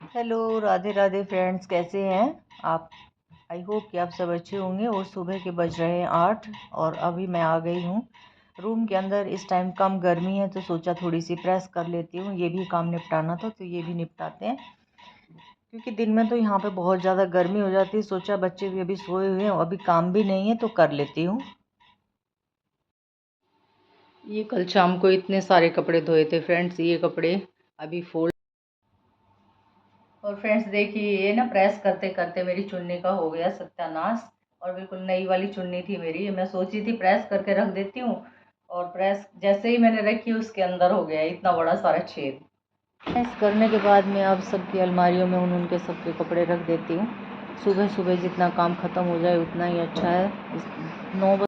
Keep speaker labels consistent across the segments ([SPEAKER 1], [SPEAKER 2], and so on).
[SPEAKER 1] Hello, Radhe Radhe friends, कैसे हैं आप। आई होप कि आप सब अच्छे होंगे। और सुबह के बज रहे हैं 8 और अभी मैं आ गई हूँ रूम के अंदर। इस टाइम कम गर्मी है तो सोचा थोड़ी सी प्रेस कर लेती हूँ। ये भी काम निपटाना था तो ये भी निपटाते हैं, क्योंकि दिन में तो यहाँ पे बहुत ज़्यादा गर्मी हो जाती है। सोचा बच्चे भी अभी सोए हुए हैं, अभी काम भी नहीं है तो कर लेती हूँ। ये कल शाम को इतने सारे कपड़े धोए थे फ्रेंड्स, ये कपड़े अभी फोल्ड। और फ्रेंड्स देखिए, ये ना प्रेस करते करते मेरी चुन्नी का हो गया सत्यानाश। और बिल्कुल नई वाली चुन्नी थी मेरी। मैं सोची थी प्रेस करके रख देती हूँ, और प्रेस जैसे ही मैंने रखी उसके अंदर हो गया इतना बड़ा सारा छेद। प्रेस करने के बाद मैं अब सबकी अलमारियों में उनके सबके कपड़े रख देती हूँ। सुबह सुबह जितना काम ख़त्म हो जाए उतना ही अच्छा है। 9 बजे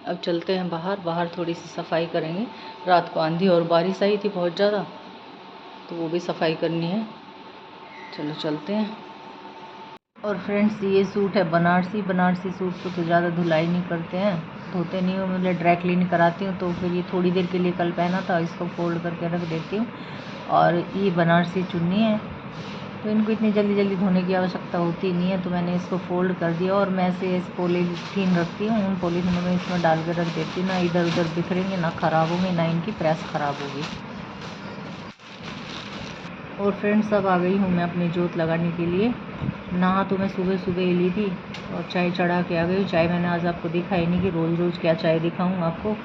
[SPEAKER 1] अब चलते हैं बाहर। बाहर थोड़ी सी सफाई करेंगे। रात को आंधी और बारिश आई थी बहुत ज़्यादा, तो वो भी सफाई करनी है। चलो चलते हैं। और फ्रेंड्स, ये सूट है बनारसी। बनारसी सूट को तो ज़्यादा धुलाई नहीं करते हैं, धोते नहीं हूँ, मतलब ड्राई क्लीन कराती हूँ। तो फिर ये थोड़ी देर के लिए कल पहना था, इसको फोल्ड करके रख देती हूँ। और ये बनारसी चुन्नी है तो इनको इतनी जल्दी जल्दी धोने की आवश्यकता होती नहीं है, तो मैंने इसको फोल्ड कर दिया। और मैं से इस पॉलीथीन रखती हूँ, उन पॉलीथीनों में इसमें डाल कर रख देती हूँ। ना इधर उधर बिखरेंगे, ना ख़राब होंगे, ना इनकी प्रेस ख़राब होगी। और फ्रेंड्स, अब आ गई हूँ मैं अपनी जोत लगाने के लिए। नहा तो मैं सुबह सुबह ही ली थी और चाय चढ़ा के आ गई। चाय मैंने आज आपको दिखाई नहीं कि रोज़ रोज़ क्या चाय दिखाऊँ आपको।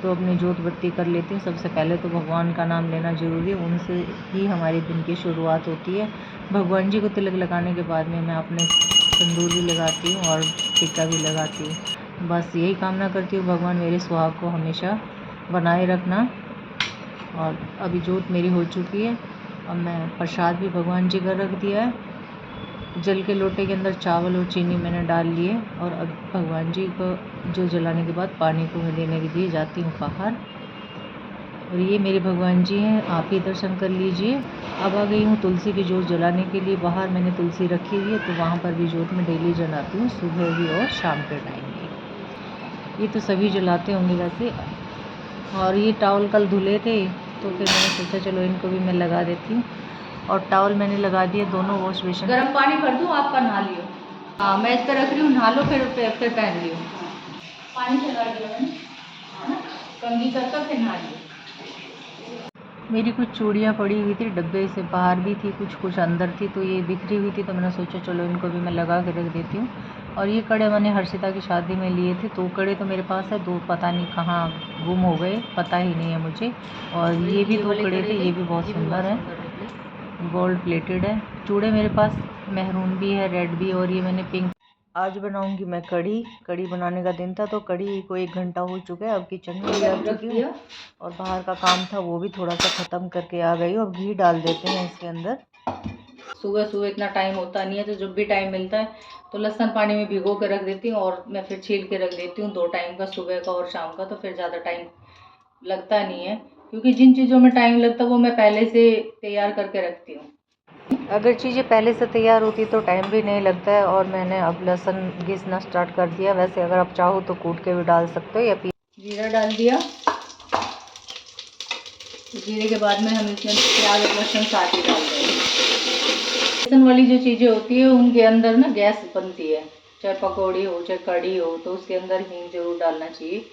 [SPEAKER 1] तो अपनी जोत बत्ती कर लेती हूँ। सबसे पहले तो भगवान का नाम लेना ज़रूरी है, उनसे ही हमारे दिन की शुरुआत होती है। भगवान जी को तिलक लगाने के बाद में मैं अपने सिंदूर भी लगाती हूँ और टीका भी लगाती हूँ। बस यही कामना करती हूँ, भगवान मेरे सुहाग को हमेशा बनाए रखना। और अभी जोत मेरी हो चुकी है। अब मैं प्रसाद भी भगवान जी का रख दिया है। जल के लोटे के अंदर चावल और चीनी मैंने डाल लिए। और अब भगवान जी को जो जलाने के बाद पानी को मैं देने के लिए जाती हूँ बाहर। और ये मेरे भगवान जी हैं, आप ही दर्शन कर लीजिए। अब आ गई हूँ तुलसी की जोत जलाने के लिए। बाहर मैंने तुलसी रखी हुई है, तो वहाँ पर भी जोत मैं डेली जलाती हूँ, सुबह भी और शाम के टाइम भी। ये तो सभी जलाते होंगे वैसे। और ये टॉवल कल धुले थे तो फिर मैंने सोचा चलो इनको भी मैं लगा देती हूँ। और टॉवल मैंने लगा दिए दोनों वॉश बेसिन। गर्म पानी भर दूँ, आपका नहा लियो। हाँ, मैं इस पर रख रही हूँ, नहा लो फिर पहन लियो। पानी से लगा दिया मैंने, है ना, कंघी कर फिर नहा लियो। मेरी कुछ चूड़ियाँ पड़ी हुई थी, डब्बे से बाहर भी थी, कुछ अंदर थी, तो ये बिखरी हुई थी। तो मैंने सोचा चलो इनको भी मैं लगा के रख देती हूँ। और ये कड़े मैंने हर्षिता की शादी में लिए थे। 2 कड़े तो मेरे पास है, 2 पता नहीं कहाँ गुम हो गए, पता ही नहीं है मुझे। और ये भी 2 कड़े थे, ये भी बहुत सुंदर है, गोल्ड प्लेटेड है। चूड़े मेरे पास मेहरून भी है, रेड भी। और ये मैंने पिंक। आज बनाऊंगी मैं कढ़ी बनाने का दिन था तो कढ़ी को 1 घंटा हो चुका है। अब किचन में भी आ चुकी हूँ और बाहर का काम था वो भी थोड़ा सा ख़त्म करके आ गई। और घी डाल देते हैं इसके अंदर। सुबह सुबह इतना टाइम होता नहीं है, तो जब भी टाइम मिलता है तो लहसुन पानी में भिगो के रख देती हूँ और मैं फिर छील के रख देती हूँ 2 टाइम का, सुबह का और शाम का। तो फिर ज़्यादा टाइम लगता नहीं है, क्योंकि जिन चीज़ों में टाइम लगता है वो मैं पहले से तैयार करके रखती हूँ। अगर चीज़ें पहले से तैयार होती तो टाइम भी नहीं लगता है। और मैंने अब लहसुन घिसना स्टार्ट कर दिया। वैसे अगर आप चाहो तो कूट के भी डाल सकते हो या फिर जीरा डाल दिया। जीरे के बाद में हम इसमें प्याज और लहसुन साथ ही डाल देंगे। बेसन वाली जो चीज़ें होती है उनके अंदर ना गैस बनती है, चाहे पकौड़ी हो चाहे कढ़ी हो, तो उसके अंदर हींग जरूर डालना चाहिए।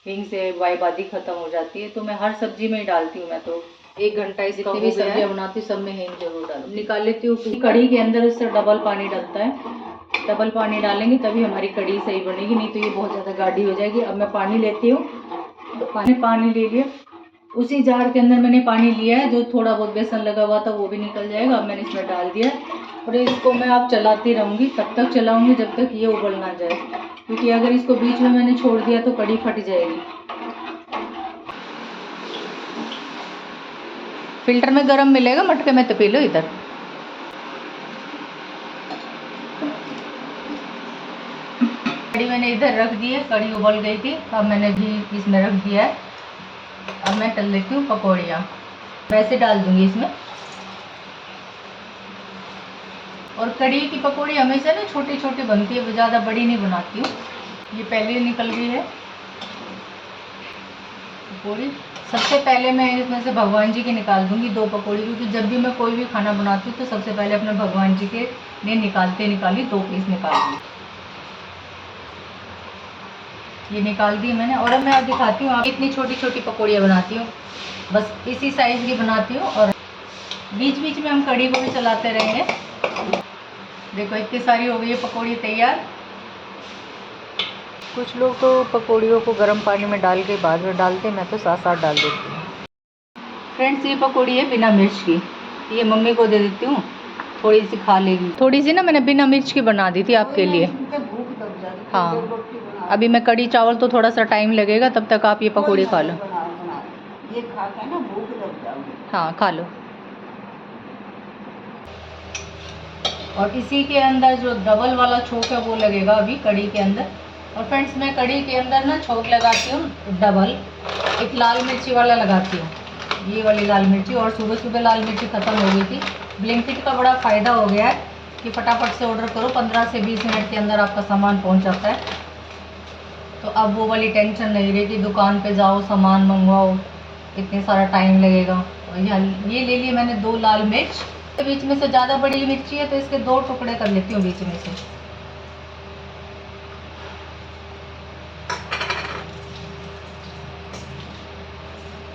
[SPEAKER 1] हींग से वाईबादी खत्म हो जाती है। तो मैं हर सब्जी में ही डालती हूँ। मैं तो 1 घंटा जितनी भी सब्जियाँ बनाती हूँ सब में हींग जरूर डाल निकाल लेती हूँ। कढ़ी के अंदर उससे डबल पानी डलता है, डबल पानी डालेंगे तभी हमारी कढ़ी सही बनेगी, नहीं तो ये बहुत ज़्यादा गाढ़ी हो जाएगी। अब मैं पानी लेती हूँ, पानी ले लिया। उसी जार के अंदर मैंने पानी लिया है, जो थोड़ा बहुत बेसन लगा हुआ था वो भी निकल जाएगा। अब मैंने इसमें डाल दिया और इसको मैं अब चलाती रहूँगी, तब तक चलाऊँगी जब तक ये उबल ना जाए, क्योंकि अगर इसको बीच में मैंने छोड़ दिया तो कढ़ी फट जाएगी। फिल्टर में गरम मिलेगा, मटके में तो पी लो इधर। कढ़ी मैंने इधर रख दी है, कढ़ी उबल गई थी। अब मैंने घी इसमें रख दिया है। अब मैं तल लेती हूँ पकौड़ियाँ, वैसे डाल दूँगी इसमें। और कढ़ी की पकौड़ी हमेशा ना छोटी छोटी बनती है, ज़्यादा बड़ी नहीं बनाती हूँ। ये पहले निकल गई है, पकौड़ी। सबसे पहले मैं इसमें से भगवान जी के निकाल दूंगी 2 पकौड़ी, क्योंकि जब भी मैं कोई भी खाना बनाती हूँ तो सबसे पहले अपने भगवान जी के लिए निकाली 2 पीस निकाल दी। ये निकाल दी मैंने। और अब मैं दिखाती हूँ आप इतनी छोटी छोटी पकौड़ियाँ बनाती हूँ, बस इसी साइज़ की बनाती हूँ। और बीच बीच में हम कढ़ी को भी चलाते रहेंगे। देखो इतनी सारी हो गई है पकौड़ी तैयार। कुछ लोग तो पकौड़ियों को गर्म पानी में डाल के बाद में डालते, मैं तो साथ साथ डाल देती हूँ। फ्रेंड्स ये पकौड़ी है बिना मिर्च की, ये मम्मी को दे देती हूँ, थोड़ी सी खा लेगी। थोड़ी सी ना मैंने बिना मिर्च की बना दी थी आपके लिए। हाँ अभी मैं कढ़ी चावल तो थोड़ा सा टाइम लगेगा, तब तक आप ये पकौड़ी खा लो।
[SPEAKER 2] ये खा के ना भूख लग जाओगी।
[SPEAKER 1] हाँ खा लो। और इसी के अंदर जो डबल वाला छोंक है वो लगेगा अभी कढ़ी के अंदर। और फ्रेंड्स मैं कढ़ी के अंदर ना छोंक लगाती हूँ डबल, एक लाल मिर्ची वाला लगाती हूँ, ये वाली लाल मिर्ची। और सुबह सुबह लाल मिर्ची ख़त्म हो गई थी। ब्लिंकिट का बड़ा फ़ायदा हो गया है कि फटाफट से ऑर्डर करो, 15 से 20 मिनट के अंदर आपका सामान पहुँच जाता है। तो अब वो वाली टेंशन नहीं रही कि दुकान पे जाओ सामान मंगवाओ, इतने सारा टाइम लगेगा। और ये ले लिए मैंने 2 लाल मिर्च, बीच में से ज़्यादा बड़ी मिर्ची है तो इसके 2 टुकड़े कर लेती हूँ बीच में से।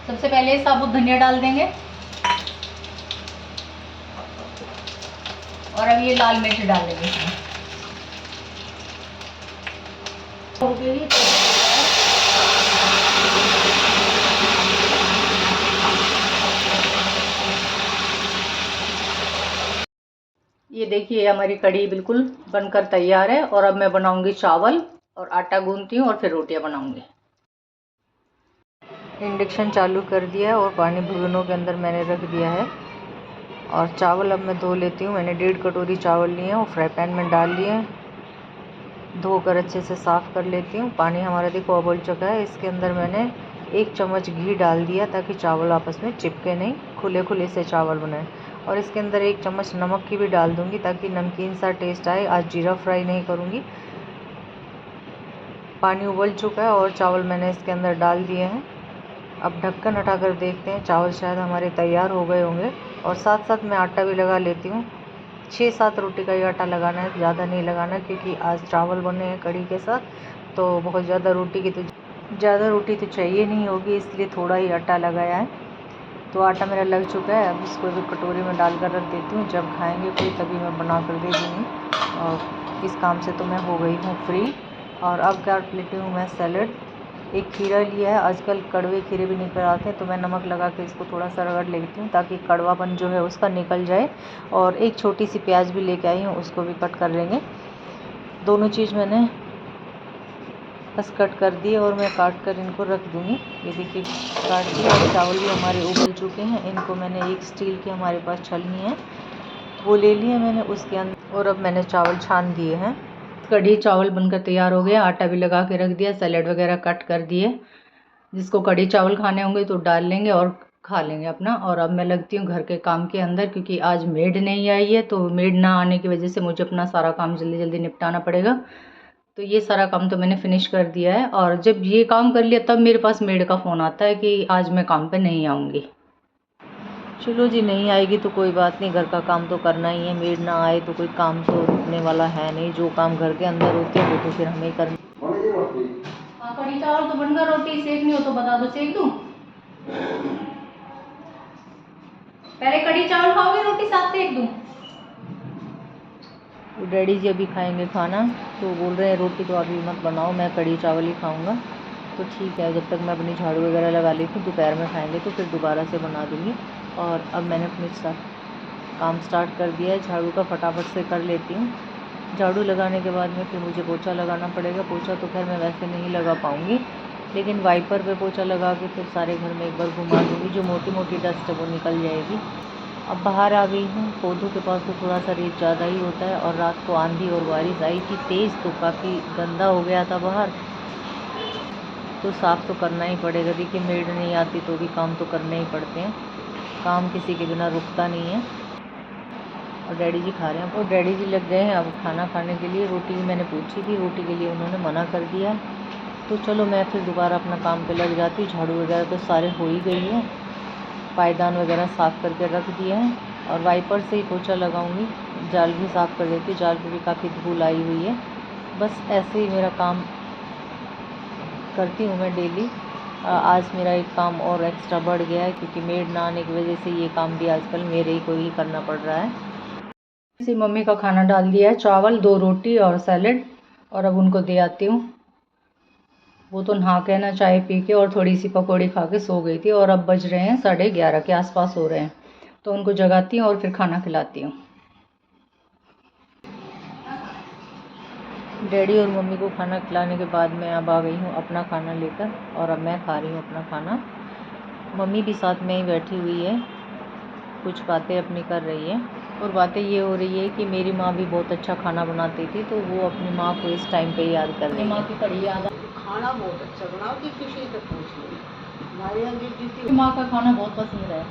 [SPEAKER 1] सबसे पहले साबुत धनिया डाल देंगे और अब ये लाल मिर्च डाल देंगे इसमें। ये देखिए हमारी कढ़ी बिल्कुल बनकर तैयार है। और अब मैं बनाऊंगी चावल और आटा गूंथती हूँ और फिर रोटियां बनाऊंगी। इंडक्शन चालू कर दिया है और पानी भगोनों के अंदर मैंने रख दिया है। और चावल अब मैं धो लेती हूँ। मैंने 1.5 कटोरी चावल लिए हैं और फ्राई पैन में डाल लिए, धोकर अच्छे से साफ़ कर लेती हूँ। पानी हमारा देखो उबल चुका है। इसके अंदर मैंने 1 चम्मच घी डाल दिया ताकि चावल आपस में चिपके नहीं, खुले खुले से चावल बनाए। और इसके अंदर 1 चम्मच नमक की भी डाल दूँगी ताकि नमकीन सा टेस्ट आए। आज जीरा फ्राई नहीं करूँगी। पानी उबल चुका है और चावल मैंने इसके अंदर डाल दिए हैं। अब ढक्कन हटाकर देखते हैं, चावल शायद हमारे तैयार हो गए होंगे। और साथ साथ मैं आटा भी लगा लेती हूँ। 6-7 रोटी का ही आटा लगाना है, ज़्यादा नहीं लगाना, क्योंकि आज चावल बने हैं कढ़ी के साथ, तो बहुत ज़्यादा रोटी तो चाहिए नहीं होगी, इसलिए थोड़ा ही आटा लगाया है। तो आटा मेरा लग चुका है। अब इसको भी कटोरी में डाल कर रख देती हूँ, जब खाएँगे कोई तभी मैं बना कर दे दूँगी। और इस काम से तो मैं हो गई हूँ फ्री। और अब काट लेती हूँ मैं सैलड। एक खीरा लिया है, आजकल कड़वे खीरे भी निकल आते हैं, तो मैं नमक लगा के इसको थोड़ा सा रगड़ लेती हूँ ताकि कड़वापन जो है उसका निकल जाए। और एक छोटी सी प्याज भी लेके आई हूँ, उसको भी कट कर लेंगे। दोनों चीज़ मैंने बस कट कर दिए और मैं काट कर इनको रख दूँगी। ये देखिए काट दिए। और चावल भी हमारे उबल चुके हैं। इनको मैंने एक स्टील की हमारे पास छलनी है वो ले लिए मैंने उसके अंदर, और अब मैंने चावल छान दिए हैं। कढ़ी चावल बनकर तैयार हो गया। आटा भी लगा के रख दिया, सैलेड वगैरह कट कर दिए। जिसको कढ़ी चावल खाने होंगे तो डाल लेंगे और खा लेंगे अपना। और अब मैं लगती हूँ घर के काम के अंदर, क्योंकि आज मेड नहीं आई है, तो मेड ना आने की वजह से मुझे अपना सारा काम जल्दी जल्दी निपटाना पड़ेगा। तो ये सारा काम तो मैंने फिनिश कर दिया है। और जब ये काम कर लिया तब मेरे पास मेड का फ़ोन आता है कि आज मैं काम पे नहीं आऊँगी। चलो जी, नहीं आएगी तो कोई बात नहीं, घर का काम तो करना ही है। मेड ना आए तो कोई काम तो रुकने वाला है नहीं। जो काम घर के अंदर होते हैं वो तो फिर हमें ही करना। हाँ कढ़ी चावल तो बनकर, रोटी सेकनी हो तो बता दो, सेक दूँ? पहले कढ़ी चावल खाओगे, रोटी साथ सेक दूँ? तो डैडी जी अभी खाएंगे खाना, तो बोल रहे हैं रोटी तो अभी मत बनाओ, मैं कढ़ी चावल ही खाऊंगा। तो ठीक है, जब तक मैं अपनी झाड़ू वगैरह लगा लेती हूँ, दोपहर में खाएंगे तो फिर दोबारा से बना दूँगी। और अब मैंने अपने काम स्टार्ट कर दिया है, झाड़ू का फटाफट से कर लेती हूँ। झाड़ू लगाने के बाद में फिर मुझे पोछा लगाना पड़ेगा। पोछा तो खैर मैं वैसे नहीं लगा पाऊँगी, लेकिन वाइपर पे पोछा लगा के फिर सारे घर में एक बार घुमा दूँगी, जो मोटी मोटी डस्ट है वो निकल जाएगी। अब बाहर आ गई हूँ, पौधों के पास तो थोड़ा सा रेत ज़्यादा ही होता है। और रात को आंधी और बारिश आई थी तेज़, तो काफ़ी गंदा हो गया था बाहर, तो साफ़ तो करना ही पड़ेगा। देखिए मेड नहीं आती तो भी काम तो करने ही पड़ते हैं, काम किसी के बिना रुकता नहीं है। और डैडी जी खा रहे हैं, और डैडी जी लग गए हैं अब खाना खाने के लिए। रोटी मैंने पूछी थी, रोटी के लिए उन्होंने मना कर दिया। तो चलो मैं फिर दोबारा अपना काम पे लग जाती हूँ। झाड़ू वगैरह तो सारे हो ही गई है, पायदान वगैरह साफ़ करके रख दिया है और वाइपर से ही पोछा लगाऊंगी। जाल भी साफ़ कर देती हूँ, जाल पे भी काफ़ी धूल आई हुई है। बस ऐसे ही मेरा काम करती हूँ मैं डेली। आज मेरा एक काम और एक्स्ट्रा बढ़ गया है क्योंकि मेड ना आने की वजह से ये काम भी आजकल मेरे ही को ही करना पड़ रहा है। इसी मम्मी का खाना डाल दिया है, चावल, 2 रोटी और सैलेड, और अब उनको दे आती हूँ। वो तो नहा के ना चाय पी के और थोड़ी सी पकौड़ी खा के सो गई थी और अब बज रहे हैं 11:30 के आसपास हो रहे हैं। तो उनको जगाती हूँ और फिर खाना खिलाती हूँ। डैडी और मम्मी को खाना खिलाने के बाद मैं अब आ गई हूँ अपना खाना लेकर और अब मैं खा रही हूँ अपना खाना। मम्मी भी साथ में ही बैठी हुई है, कुछ बातें अपनी कर रही है। और बातें ये हो रही है कि मेरी माँ भी बहुत अच्छा खाना बनाती थी, तो वो अपनी माँ को इस टाइम पे याद कर रही है। माँ की कड़ी याद।
[SPEAKER 2] खाना बहुत अच्छा बनाती, किसी से पूछ लो। हमारे यहाँ जितनी
[SPEAKER 1] माँ का खाना बहुत पसंद है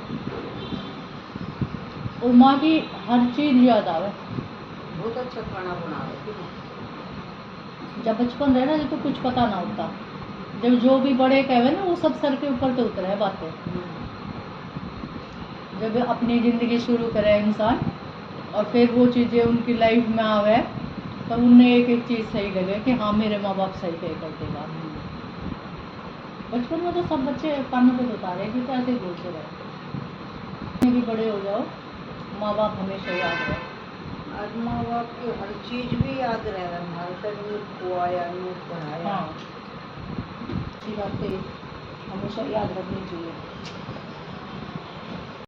[SPEAKER 1] और माँ की हर चीज़ याद आवे।
[SPEAKER 2] बहुत अच्छा खाना बना रही थी।
[SPEAKER 1] जब बचपन रहे ना तो कुछ पता ना होता, जब जो भी बड़े कहे ना वो सब सर के ऊपर तो उतरे है बातें। जब अपनी ज़िंदगी शुरू करे इंसान और फिर वो चीज़ें उनकी लाइफ में आवे तब उन्हें एक एक चीज़ सही लगे कि हाँ मेरे माँ बाप सही कह करते बात। बचपन में तो सब बच्चे कानों पे उतारे कि तो ऐसे ही बोलते रहे। भी बड़े हो जाओ, माँ बाप हमेशा याद रहे।
[SPEAKER 2] आज माँ बाप की हर चीज भी याद रहे, हमारे तक नूत खुआया, नूत पढ़ाया।
[SPEAKER 1] हाँ, अच्छी बातें हमेशा याद रखनी चाहिए।